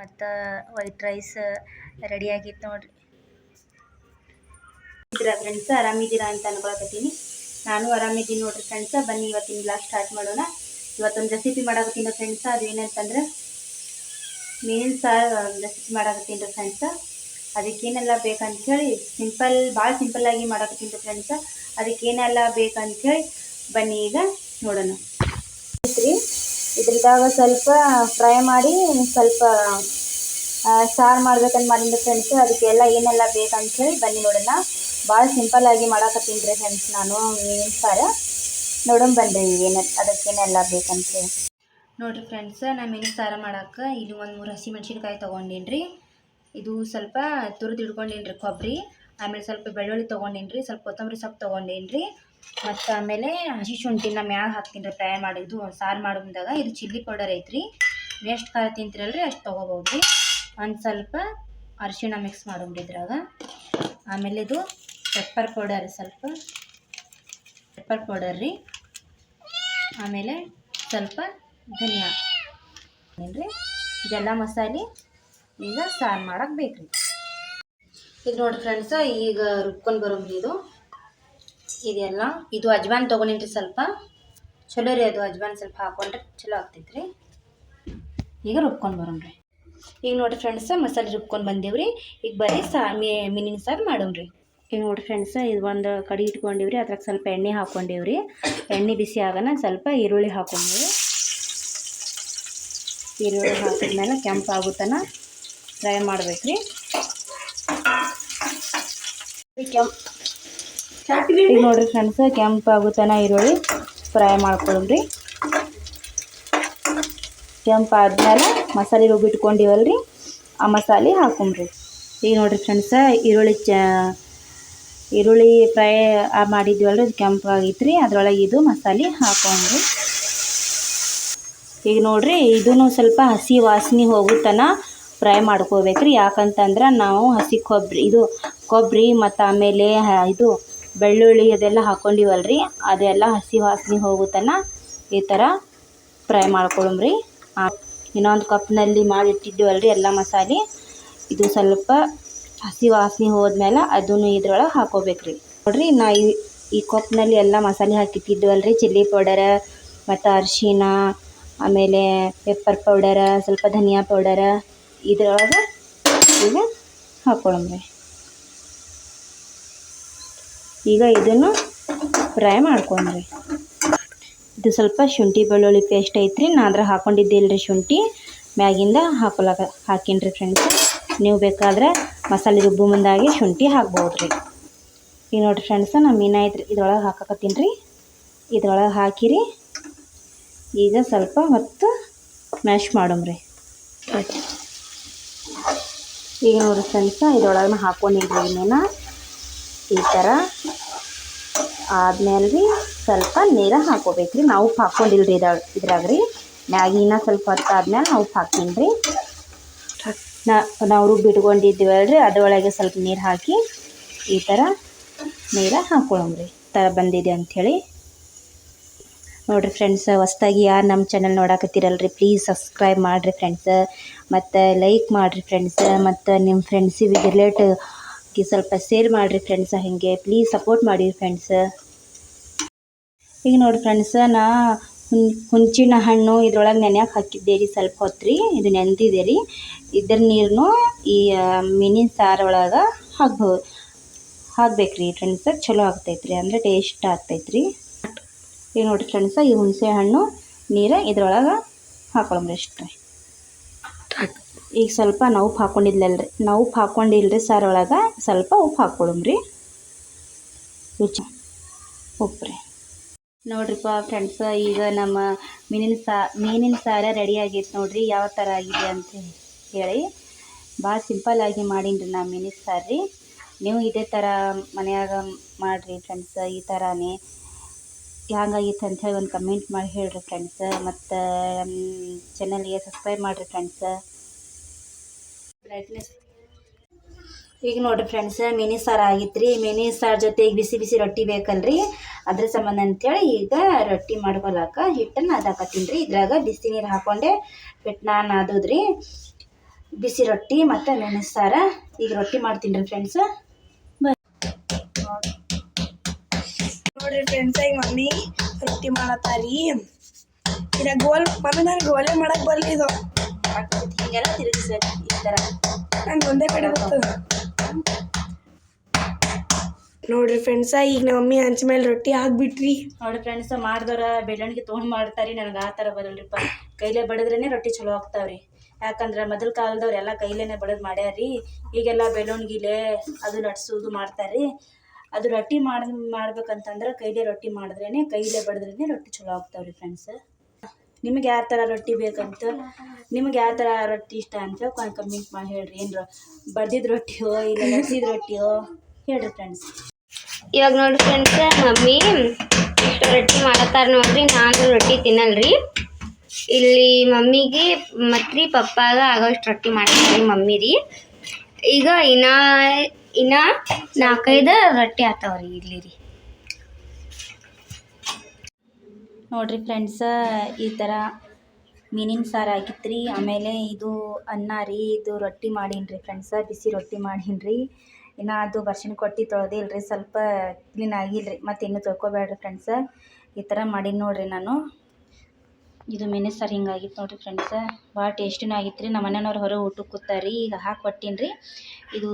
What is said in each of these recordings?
ಮತ್ತು white rice ready ಆಗಿತ್ತು ನೋಡ್ರಿ. ಫ್ರೆಂಡ್ಸ್ ಆರಾಮಿದ್ದೀರಾ ಅಂತ ಅನ್ಕೊಳಕತ್ತೀನಿ. ನಾನು ಆರಾಮಿದ್ದೀನಿ ನೋಡ್ರಿ ಫ್ರೆಂಡ್ಸ. ಬನ್ನಿ ಇವತ್ತಿನ ಬ್ಲಾಗ್ ಸ್ಟಾರ್ಟ್ ಮಾಡೋಣ. ಇವತ್ತೊಂದು ರೆಸಿಪಿ ಮಾಡಾಕತ್ತೀನಿ ಫ್ರೆಂಡ್ಸ. ಅದೇನಂತಂದ್ರೆ ಮೀನಿನ ಸಾರು ರೆಸಿಪಿ ಮಾಡಾಕತ್ತೀನಿ ರೀ ಫ್ರೆಂಡ್ಸ. ಅದಕ್ಕೇನೆಲ್ಲ ಬೇಕಂಥೇಳಿ ಭಾಳ ಸಿಂಪಲ್ಲಾಗಿ ಮಾಡಾಕತ್ತೀನಿ ಫ್ರೆಂಡ್ಸ. ಅದಕ್ಕೇನೆಲ್ಲ ಬೇಕಂಥೇಳಿ ಬನ್ನಿ ಈಗ ನೋಡೋಣ. ಇದ್ರದಾಗ ಸ್ವಲ್ಪ ಫ್ರೈ ಮಾಡಿ ಸ್ವಲ್ಪ ಸಾರು ಮಾಡ್ಬೇಕಂತ ಮಾಡಿದ್ದೆ ಫ್ರೆಂಡ್ಸ್. ಅದಕ್ಕೆಲ್ಲ ಏನೆಲ್ಲ ಬೇಕಂಥೇಳಿ ಬನ್ನಿ ನೋಡೋಣ. ಭಾಳ ಸಿಂಪಲ್ಲಾಗಿ ಮಾಡಾಕತ್ತೀನಿ ರೀ ಫ್ರೆಂಡ್ಸ್ ನಾನು ಮೀನಿನ ಸಾರು. ನೋಡೋಣ ಬನ್ನಿ ಅದಕ್ಕೇನೆಲ್ಲ ಬೇಕಂತೇಳಿ. ನೋಡಿರಿ ಫ್ರೆಂಡ್ಸ್, ನಾನು ಮೀನಿನ ಸಾರು ಮಾಡೋಕೆ ಇಲ್ಲಿ ಒಂದು 3 ಹಸಿಮೆಣ್ಸಿನ್ಕಾಯಿ ತೊಗೊಂಡೀನಿ ರೀ. ಇದು ಸ್ವಲ್ಪ ತುರಿದು ಇಟ್ಕೊಂಡೀನಿ ರೀ ಕೊಬ್ಬರಿ. ಆಮೇಲೆ ಸ್ವಲ್ಪ ಬೆಳ್ಳುಳ್ಳಿ ತೊಗೊಂಡೀನಿ ರೀ. ಸ್ವಲ್ಪ ಕೊತ್ತಂಬರಿ ಸೊಪ್ಪು ತೊಗೊಂಡೀನಿ ರೀ. ಮತ್ತು ಆಮೇಲೆ ಹಸಿ ಶುಂಠಿನ ಮ್ಯಾಗ ಹಾಕ್ತೀನಿ ರೀ ಫ್ರೈ ಮಾಡಿದ್ದು ಸಾರು ಮಾಡೋದಾಗ. ಇದು ಚಿಲ್ಲಿ ಪೌಡರ್ ಐತ್ರಿ. ಎಷ್ಟು ಖಾರ ತಿಂತೀರಲ್ರಿ ಅಷ್ಟು ತೊಗೋಬೋದು ರೀ. ಒಂದು ಸ್ವಲ್ಪ ಅರಿಶಿಣ ಮಿಕ್ಸ್ ಮಾಡೋಣ್ರಿ ಇದ್ರಾಗ. ಆಮೇಲೆ ಇದು ಪೆಪ್ಪರ್ ಪೌಡರ್, ಸ್ವಲ್ಪ ಪೆಪ್ಪರ್ ಪೌಡರ್ ರೀ. ಆಮೇಲೆ ಸ್ವಲ್ಪ ಧನಿಯಾ ರೀ. ಇದೆಲ್ಲ ಮಸಾಲೆ ಈಗ ಸಾರು ಮಾಡೋಕೆ ಬೇಕು ರೀ. ಇದು ನೋಡಿ ಫ್ರೆಂಡ್ಸ, ಈಗ ರುಬ್ಕೊಂಡು ಬರೋಮ್ರಿ. ಇದೆಲ್ಲ ಇದು ಅಜ್ವಾನ್ ತೊಗೊಂಡಿನಿ ರೀ. ಸ್ವಲ್ಪ ಚಲೋ ರೀ ಅದು ಅಜ್ವಾನ್ ಸ್ವಲ್ಪ ಹಾಕೊಂಡ್ರೆ ಚಲೋ ಆಗ್ತೈತೆ ರೀ. ಈಗ ರುಬ್ಕೊಂಡು ಬರೋಣ್ರಿ. ಈಗ ನೋಡಿರಿ ಫ್ರೆಂಡ್ಸ, ಮಸಾಲೆ ರುಬ್ಕೊಂಡು ಬಂದೇವ್ರಿ. ಈಗ ಬರೀ ಮೀನಿನ ಸಾರು ಮಾಡೋಣ್ರಿ. ಈಗ ನೋಡಿರಿ ಫ್ರೆಂಡ್ಸ, ಇದು ಒಂದು ಕಡಿ ಇಟ್ಕೊಂಡಿವ್ರಿ. ಅದ್ರಾಗ ಸ್ವಲ್ಪ ಎಣ್ಣೆ ಹಾಕ್ಕೊಂಡಿವ್ರಿ. ಎಣ್ಣೆ ಬಿಸಿ ಆಗೋಣ ಸ್ವಲ್ಪ ಈರುಳ್ಳಿ ಹಾಕೊಂಡ್ರಿ. ಈರುಳ್ಳಿ ಹಾಕಿದ್ಮೇಲೆ ಕೆಂಪು ಆಗುತ್ತನ ಫ್ರೈ ಮಾಡ್ಬೇಕ್ರಿ. ಈಗ ನೋಡಿರಿ ಫ್ರೆಂಡ್ಸ್, ಕೆಂಪು ಆಗುತ್ತನ ಈರುಳ್ಳಿ ಫ್ರೈ ಮಾಡ್ಕೊಳ್ಳ್ರಿ. ಕೆಂಪು ಆದ್ಮೇಲೆ ಮಸಾಲೆ ರುಬ್ಬಿಟ್ಕೊಂಡಿವಲ್ರಿ ಆ ಮಸಾಲೆ ಹಾಕೊಂಡ್ರಿ. ಈಗ ನೋಡಿರಿ ಫ್ರೆಂಡ್ಸ, ಈರುಳ್ಳಿ ಫ್ರೈ ಮಾಡಿದ್ವಲ್ರಿ, ಅದು ಕೆಂಪು ಆಗೈತ್ರಿ. ಅದ್ರೊಳಗೆ ಇದು ಮಸಾಲೆ ಹಾಕೊಂಡ್ರಿ. ಈಗ ನೋಡ್ರಿ, ಇದನ್ನು ಸ್ವಲ್ಪ ಹಸಿ ವಾಸನೆ ಹೋಗುತ್ತನ ಫ್ರೈ ಮಾಡ್ಕೋಬೇಕ್ರಿ. ಯಾಕಂತಂದ್ರೆ ನಾವು ಹಸಿ ಕೊಬ್ಬರಿ ಮತ್ತು ಆಮೇಲೆ ಇದು ಬೆಳ್ಳುಳ್ಳಿ ಅದೆಲ್ಲ ಹಾಕ್ಕೊಂಡಿವಲ್ರಿ, ಅದೆಲ್ಲ ಹಸಿ ವಾಸನೆ ಹೋಗುತ್ತನ ಈ ಥರ ಫ್ರೈ ಮಾಡ್ಕೊಳಮ್ರಿ. ಇನ್ನೊಂದು ಕಪ್ನಲ್ಲಿ ಮಾಡಿಟ್ಟಿದ್ದೀವಲ್ರಿ ಎಲ್ಲ ಮಸಾಲೆ. ಇದು ಸ್ವಲ್ಪ ಹಸಿ ವಾಸನೆ ಹೋದ್ಮೇಲೆ ಅದನ್ನು ಇದ್ರೊಳಗೆ ಹಾಕೋಬೇಕ್ರಿ. ನೋಡ್ರಿ, ನಾ ಈ ಕಪ್ನಲ್ಲಿ ಎಲ್ಲ ಮಸಾಲೆ ಹಾಕಿಟ್ಟಿದ್ವಲ್ರಿ. ಚಿಲ್ಲಿ ಪೌಡರ ಮತ್ತು ಅರಿಶಿಣ, ಆಮೇಲೆ ಪೆಪ್ಪರ್ ಪೌಡರ, ಸ್ವಲ್ಪ ಧನಿಯಾ ಪೌಡರ ಇದ್ರೊಳಗೆ ಈಗ ಹಾಕ್ಕೊಳಮ್ರಿ. ಈಗ ಇದನ್ನು ಫ್ರೈ ಮಾಡ್ಕೊಂಡ್ರಿ. ಇದು ಸ್ವಲ್ಪ ಶುಂಠಿ ಬೆಳ್ಳುಳ್ಳಿ ಪೇಸ್ಟ್ ಐತ್ರಿ. ನಾ ಅದ್ರಾಗ ಹಾಕೊಂಡಿದ್ದಿಲ್ರಿ ಶುಂಠಿ, ಮ್ಯಾಗಿಂದ ಹಾಕೀನ್ರಿ ಫ್ರೆಂಡ್ಸ್. ನೀವು ಬೇಕಾದ್ರೆ ಮಸಾಲೆ ರುಬ್ಬು ಮುಂದಾಗಿ ಶುಂಠಿ ಹಾಕ್ಬೋದ್ರಿ. ಈಗ ನೋಡಿರಿ ಫ್ರೆಂಡ್ಸ, ನಾನು ಮೀನಾಯ್ತು ಇದ್ರೊಳಗೆ ಹಾಕಕತ್ತೀನಿ ರೀ. ಇದ್ರೊಳಗೆ ಹಾಕಿರಿ. ಈಗ ಸ್ವಲ್ಪ ಹೊತ್ತು ಮ್ಯಾಶ್ ಮಾಡಮ್ರಿ. ಈಗ ನೋಡಿರಿ ಫ್ರೆಂಡ್ಸ, ಇದ್ರೊಳಗೆ ಹಾಕ್ಕೊಂಡಿದ್ರಿ ಮೀನ. ಈ ಥರ ಆದ್ಮೇಲೆ ರೀ ಸ್ವಲ್ಪ ನೀರು ಹಾಕೋಬೇಕ್ರಿ. ನಾವು ಹಾಕ್ಕೊಂಡಿಲ್ರಿ ಇದ್ರಾಗ ರೀ. ಮ್ಯಾಗಿನ ಸ್ವಲ್ಪ ಹೊತ್ತಾದ್ಮೇಲೆ ನಾವು ಹಾಕ್ತೀನಿ ರೀ. ನಾವು ರುಬ್ಬಿಟ್ಕೊಂಡಿದ್ದೀವಲ್ರಿ, ಅದರೊಳಗೆ ಸ್ವಲ್ಪ ನೀರು ಹಾಕಿ ಈ ಥರ ನೀರು ಹಾಕ್ಕೊಳಮ್ರಿ. ಥರ ಬಂದಿದೆ ಅಂಥೇಳಿ. ನೋಡಿರಿ ಫ್ರೆಂಡ್ಸ್, ಹೊಸ್ದಾಗಿ ಯಾರು ನಮ್ಮ ಚಾನಲ್ ನೋಡಾಕತ್ತೀರಲ್ರಿ, ಪ್ಲೀಸ್ ಸಬ್ಸ್ಕ್ರೈಬ್ ಮಾಡಿರಿ ಫ್ರೆಂಡ್ಸ. ಮತ್ತು ಲೈಕ್ ಮಾಡಿರಿ ಫ್ರೆಂಡ್ಸ. ಮತ್ತು ನಿಮ್ಮ ಫ್ರೆಂಡ್ಸಿಗೆ ರಿಲೇಟಿವ್ಗೆ ಸ್ವಲ್ಪ ಶೇರ್ ಮಾಡಿರಿ ಫ್ರೆಂಡ್ಸ. ಹೀಗೆ ಪ್ಲೀಸ್ ಸಪೋರ್ಟ್ ಮಾಡಿರಿ ಫ್ರೆಂಡ್ಸ. ಈಗ ನೋಡಿ ಫ್ರೆಂಡ್ಸ, ನಾ ಹುಂಚಿನ ಹಣ್ಣು ಇದ್ರೊಳಗೆ ನೆನೆಯಕ್ಕೆ ಹಾಕಿದ್ದೆ ರೀ ಸ್ವಲ್ಪ ಹೊತ್ತು ರೀ. ಇದು ನೆನೆದಿದೆ ರೀ. ಇದ್ರ ನೀರನ್ನು ಈ ಮೀನಿನ ಸಾರು ಒಳಗೆ ಹಾಕ್ಬೇಕ್ರಿ ಫ್ರೆಂಡ್ಸ. ಚಲೋ ಆಗ್ತೈತ್ರಿ, ಅಂದರೆ ಟೇಸ್ಟ್ ಆಗ್ತೈತ್ರಿ. ಈಗ ನೋಡಿರಿ ಫ್ರೆಂಡ್ಸ, ಈ ಹುಣಸೆ ಹಣ್ಣು ನೀರು ಇದ್ರೊಳಗೆ ಹಾಕೊಳಮ್ರಿ ಅಷ್ಟೇ. ಈಗ ಸ್ವಲ್ಪ ನಾವು ಉಪ್ಪು ಹಾಕ್ಕೊಂಡಿಲ್ರಿ ಸಾರು ಒಳಗೆ. ಸ್ವಲ್ಪ ಉಪ್ಪು ಹಾಕ್ಕೊಳಮ್ರಿ. ಉಪ್ಪು ರೀ. ನೋಡ್ರಿಪ್ಪ ಫ್ರೆಂಡ್ಸ, ಈಗ ನಮ್ಮ ಮೀನಿನ ಸಾರು ರೆಡಿ ಆಗೈತೆ ನೋಡ್ರಿ. ಯಾವ ಥರ ಆಗಿದೆ ಅಂತ ಹೇಳಿ ಭಾಳ ಸಿಂಪಲ್ಲಾಗಿ ಮಾಡೀನಿ ನಾ ಮೀನಿನ ಸಾರು ರೀ. ನೀವು ಇದೇ ಥರ ಮನೆಯಾಗ ಮಾಡಿರಿ ಫ್ರೆಂಡ್ಸ. ಈ ಥರನೇ ಹ್ಯಾಂಗಾಗಿತ್ತು ಅಂಥೇಳಿ ಒಂದು ಕಮೆಂಟ್ ಮಾಡಿ ಹೇಳಿರಿ ಫ್ರೆಂಡ್ಸ. ಮತ್ತು ಚಾನಲ್ಗೆ ಸಬ್ಸ್ಕ್ರೈಬ್ ಮಾಡಿರಿ ಫ್ರೆಂಡ್ಸ. ಈಗ ನೋಡಿರಿ ಫ್ರೆಂಡ್ಸ, ಮೀನಿನ ಸಾರು ಆಗಿತ್ತು ರೀ. ಮೀನಿನ ಸಾರು ಜೊತೆಗೆ ಬಿಸಿ ಬಿಸಿ ರೊಟ್ಟಿ ಬೇಕಲ್ರಿ, ಅದ್ರ ಸಂಬಂಧ ಅಂಥೇಳಿ ಈಗ ರೊಟ್ಟಿ ಮಾಡ್ಕೊಳಕ್ಕೆ ಹಿಟ್ಟನ್ನು ನಾದಾಕತ್ತೀನಿ ರೀ. ಇದ್ರಾಗ ಬಿಸಿ ನೀರು ಹಾಕ್ಕೊಂಡೆ ಹಿಟ್ಟನ್ನ ನಾದೋದ್ರಿ. ಬಿಸಿ ರೊಟ್ಟಿ ಮತ್ತು ಮೆಣಸು ಸಾರು. ಈಗ ರೊಟ್ಟಿ ಮಾಡ್ತೀನಿ ರೀ ಫ್ರೆಂಡ್ಸ್. ನೋಡ್ರಿ ಫ್ರೆಂಡ್ಸ್, ಈಗ ಮಮ್ಮಿ ರೊಟ್ಟಿ ಮಾಡತ್ತಾರಿ. ಇದ ಗೋಲ್ ಮಮ್ಮಿ ನಂಗೆ ಗೋಲೆ ಮಾಡಕ್ಕೆ ಬರಲಿ. ಇದು ಹೀಗೆಲ್ಲ ತಿರುಗಿಸ್ಬೇಕು ಈ ಥರ. ನಂಗೆ ಒಂದೇ ಕಡೆ ಬರ್ತದೆ. ನೋಡ್ರಿ ಫ್ರೆಂಡ್ಸ, ಈಗ ನಮ್ಮ ಮಮ್ಮಿ ಹಂಚ ಮೇಲೆ ರೊಟ್ಟಿ ಹಾಕ್ಬಿಟ್ರಿ. ನೋಡಿ ಫ್ರೆಂಡ್ಸ್, ಮಾಡಿದವ್ರ ಬೆಳ್ಳಣಿಗೆ ತೊಗೊಂಡು ಮಾಡ್ತಾರೆ. ನನಗೆ ಆ ಥರ ಬರಲ್ರಿಪ್ಪ. ಕೈಲೇ ಬಡಿದ್ರೇ ರೊಟ್ಟಿ ಚಲೋ ಆಗ್ತಾವ್ರಿ. ಯಾಕಂದ್ರೆ ಮೊದಲ ಕಾಲದವ್ರು ಎಲ್ಲ ಕೈಲೇನೆ ಬಡದು ಮಾಡ್ಯಾರಿ. ಈಗೆಲ್ಲ ಬೆಳ್ಳಣಿಗಿಲೆ ಅದು ಲಟ್ಸೋದು ಮಾಡ್ತಾರೆ. ಅದು ರೊಟ್ಟಿ ಮಾಡ್ಬೇಕಂತಂದ್ರೆ ಕೈಲೇ ರೊಟ್ಟಿ ಮಾಡಿದ್ರೇ, ಕೈಲೇ ಬಡಿದ್ರೇ ರೊಟ್ಟಿ ಚಲೋ ಆಗ್ತಾವ್ರಿ ಫ್ರೆಂಡ್ಸ್. ನಿಮಗೆ ಯಾವ ಥರ ರೊಟ್ಟಿ ಬೇಕಂತ, ನಿಮ್ಗೆ ಯಾವ ಥರ ರೊಟ್ಟಿ ಇಷ್ಟ ಅಂತ ಕಮೆಂಟ್ ಮಾಡಿ ಹೇಳ್ರಿ. ಏನು ಬಡ್ದಿದ್ದು ರೊಟ್ಟಿಯೋ ಇಲ್ಲ ಲಟ್ಸಿದ ರೊಟ್ಟಿಯೋ ಹೇಳ್ರಿ ಫ್ರೆಂಡ್ಸ್. ಇವಾಗ ನೋಡ್ರಿ ಫ್ರೆಂಡ್ಸ್, ಮಮ್ಮಿ ಇಷ್ಟು ರೊಟ್ಟಿ ಮಾಡತ್ತಾರ ನೋಡ್ರಿ. ನಾನು ರೊಟ್ಟಿ ತಿನ್ನಲ್ರಿ. ಇಲ್ಲಿ ಮಮ್ಮಿಗೆ ಮತ್ತು ಪಪ್ಪಾಗ ಆಗೋಷ್ಟು ರೊಟ್ಟಿ ಮಾಡ್ತಾರೆ ಮಮ್ಮಿ ರೀ. ಈಗ ಇನ್ನ 4-5 ರೊಟ್ಟಿ ಆತಾವ್ರಿ ಇಲ್ಲಿ ರೀ. ನೋಡ್ರಿ ಫ್ರೆಂಡ್ಸ, ಈ ಥರ ಮೀನಿನ ಸಾರು ಆಗಿತ್ತು ರೀ. ಆಮೇಲೆ ಇದು ಅನ್ನ ರೀ. ಇದು ರೊಟ್ಟಿ ಮಾಡೀನಿ ರೀ ಫ್ರೆಂಡ್ಸ, ಬಿಸಿ ರೊಟ್ಟಿ ಮಾಡೀನಿ ರೀ. ಇನ್ನು ಅದು ಬರ್ಶಿನ ಕೊಟ್ಟು ತೊಳೆದಿಲ್ಲ ರೀ, ಸ್ವಲ್ಪ ಕ್ಲೀನ್ ಆಗಿಲ್ಲ ರೀ. ಮತ್ತು ಇನ್ನೂ ತೊಳ್ಕೊಬೇಡ್ರಿ ಫ್ರೆಂಡ್ಸ. ಈ ಥರ ಮಾಡೀನಿ ನೋಡಿರಿ ನಾನು. ಇದು ಮೆಣಸು ಸಾರು ಹಿಂಗಾಗಿತ್ತು ನೋಡಿರಿ ಫ್ರೆಂಡ್ಸ. ಭಾಳ ಟೇಸ್ಟಿನೂ ಆಗಿತ್ತು ರೀ. ನಮ್ಮ ಮನೆಯವ್ರು ಹೊರಗೆ ಊಟಕ್ಕೆ ಕೂತಾರೆ ರೀ. ಈಗ ಹಾಕಿ ಕೊಟ್ಟೀನಿ ರೀ. ಇದು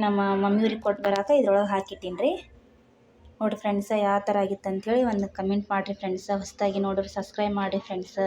ನಮ್ಮ ಮಮ್ಮಿಯವ್ರಿಗೆ ಕೊಟ್ಟು ಬರಾಕ ಇದ್ರೊಳಗೆ ಹಾಕಿಟ್ಟೀನಿ ರೀ. ನೋಡಿರಿ ಫ್ರೆಂಡ್ಸ, ಯಾವ ಥರ ಆಗಿತ್ತು ಅಂಥೇಳಿ ಒಂದು ಕಮೆಂಟ್ ಮಾಡಿರಿ ಫ್ರೆಂಡ್ಸ. ಹೊಸದಾಗಿ ನೋಡಿರಿ ಸಬ್ಸ್ಕ್ರೈಬ್ ಮಾಡಿರಿ ಫ್ರೆಂಡ್ಸ.